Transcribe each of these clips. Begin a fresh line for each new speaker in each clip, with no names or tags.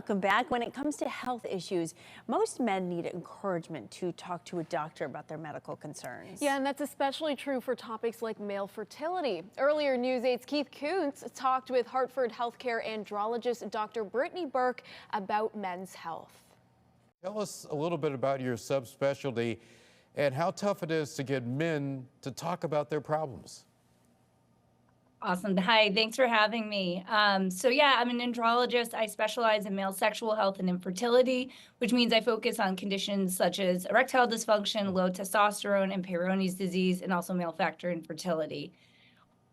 Welcome back. When it comes to health issues, most men need encouragement to talk to a doctor about their medical concerns.
Yeah, and that's especially true for topics like male fertility. Earlier, News 8's Keith Kuntz talked with Hartford healthcare andrologist Dr. Brittany Burke about men's health.
Tell us a little bit about your subspecialty and how tough it is to get men to talk about their problems.
Awesome. Hi, thanks for having me. So yeah, I'm an andrologist. I specialize in male sexual health and infertility, which means I focus on conditions such as erectile dysfunction, low testosterone, and Peyronie's disease, and also male factor infertility.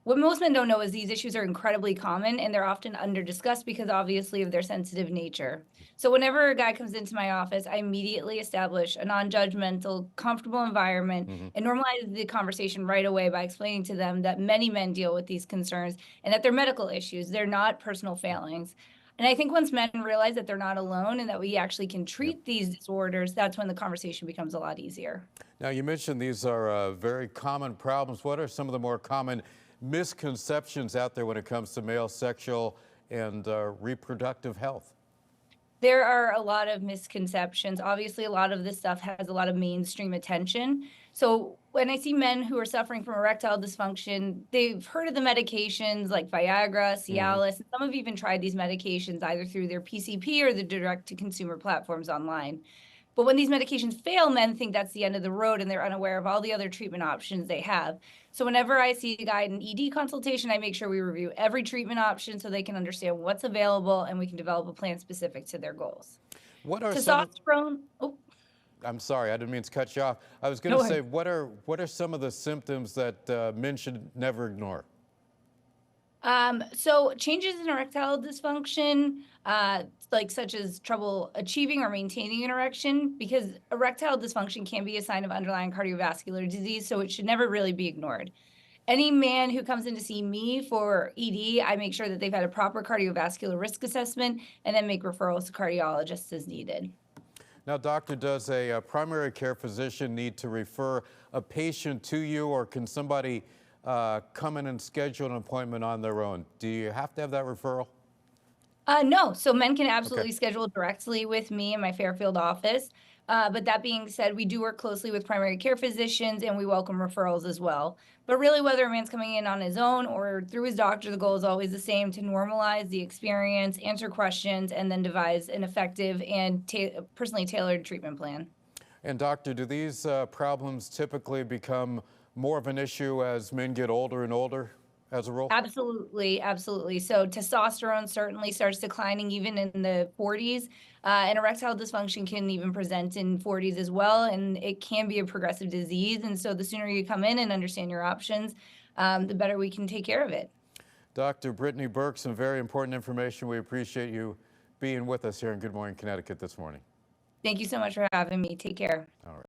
What most men don't know is these issues are incredibly common and they're often under-discussed because obviously of their sensitive nature. So whenever a guy comes into my office, I immediately establish a non-judgmental, comfortable environment and normalize the conversation right away by explaining to them that many men deal with these concerns and that they're medical issues. They're not personal failings. And I think once men realize that they're not alone and that we actually can treat these disorders, that's when the conversation becomes a lot easier.
Now, you mentioned these are very common problems. What are some of the more common misconceptions out there when it comes to male sexual and reproductive health?
There are a lot of misconceptions. Obviously, a lot of this stuff has a lot of mainstream attention. So when I see men who are suffering from erectile dysfunction, they've heard of the medications like Viagra, Cialis, and some have even tried these medications either through their PCP or the direct-to-consumer platforms online. But when these medications fail, men think that's the end of the road and they're unaware of all the other treatment options they have. So whenever I see a guy in an ED consultation, I make sure we review every treatment option so they can understand what's available and we can develop a plan specific to their goals.
What are
Testosterone.
I'm sorry, I didn't mean to cut you off. I was going to say, what are some of the symptoms that men should never ignore?
So changes in erectile dysfunction, such as trouble achieving or maintaining an erection, because erectile dysfunction can be a sign of underlying cardiovascular disease, so it should never really be ignored. Any man who comes in to see me for ED, I make sure that they've had a proper cardiovascular risk assessment and then make referrals to cardiologists as needed.
Now, doctor, does a primary care physician need to refer a patient to you, or can somebody come in and schedule an appointment on their own? Do you have to have that referral?
No, so men can absolutely schedule directly with me in my Fairfield office. But that being said, we do work closely with primary care physicians and we welcome referrals as well. But really, whether a man's coming in on his own or through his doctor, the goal is always the same: to normalize the experience, answer questions, and then devise an effective and personally tailored treatment plan.
And doctor, do these problems typically become more of an issue as men get older and older as a rule?
Absolutely, absolutely. So testosterone certainly starts declining even in the 40s, and erectile dysfunction can even present in 40s as well, and it can be a progressive disease. And so the sooner you come in and understand your options, the better we can take care of it.
Dr. Brittany Burke, some very important information. We appreciate you being with us here in Good Morning Connecticut this morning.
Thank you so much for having me. Take care.
All right.